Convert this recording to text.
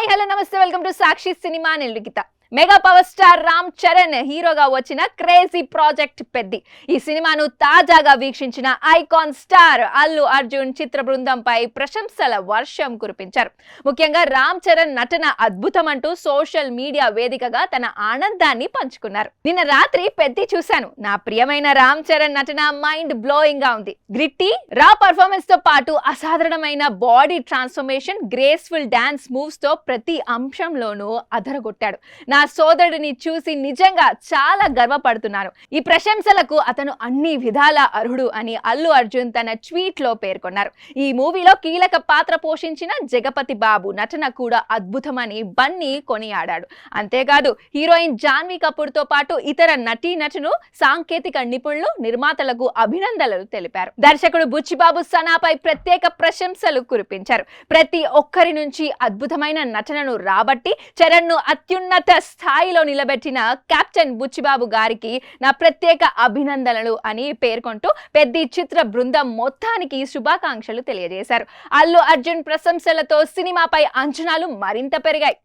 Hi hello namaste welcome to Sakshi cinema నిలుగిత. Mega power star Ram Charan హీరోగా వచ్చిన క్రేజీ ప్రాజెక్ట్ పెద్ది. ఈ సినిమాను తాజాగా వీక్షించిన ఐకాన్ స్టార్ అల్లు అర్జున్ చిత్ర బృందంపై ప్రశంసల వర్షం కురిపించారు. ముఖ్యంగా రామ్ చరణ్ నటన అద్భుతం అంటూ సోషల్ మీడియా వేదికగా తన ఆనందాన్ని పంచుకున్నారు. నిన్న రాత్రి పెద్ది చూశాను. నా ప్రియమైన రామ్ చరణ్ నటన మైండ్ బ్లోయింగ్ గా ఉంది. గ్రిట్టి రా పర్ఫార్మెన్స్ తో పాటు అసాధారణమైన body transformation, graceful dance moves తో ప్రతి అంశంలోనూ అదరగొట్టాడు. నా సోదరుడిని చూసి నిజంగా చాలా గర్వపడుతున్నాను. ఈ ప్రశంసలకు అతను అన్ని విధాల అర్హుడు అని అల్లు అర్జున్ తన ట్వీట్ లో పేర్కొన్నారు. ఈ మూవీలో కీలక పాత్ర పోషించిన జగపతి బాబు నటన కూడా అద్భుతమని బన్నీ కొనియాడాడు. అంతేకాదు హీరోయిన్ జాన్వీ కపూర్ తో పాటు ఇతర నటీనటులు, సాంకేతిక నిపుణులు, నిర్మాతలకు అభినందనలు తెలిపారు. దర్శకుడు బుచ్చిబాబు సనాపై ప్రత్యేక ప్రశంసలు కురిపించారు. ప్రతి ఒక్కరి నుంచి అద్భుతమైన నటనను రాబట్టి చరణ్ ను అత్యున్నత స్థాయిలో నిలబెట్టిన కెప్టెన్ బుచ్చిబాబు గారికి నా ప్రత్యేక అభినందనలు అని పేర్కొంటూ పెద్ది చిత్ర బృందం మొత్తానికి శుభాకాంక్షలు తెలియజేశారు. అల్లు అర్జున్ ప్రశంసలతో సినిమాపై అంచనాలు మరింత పెరిగాయి.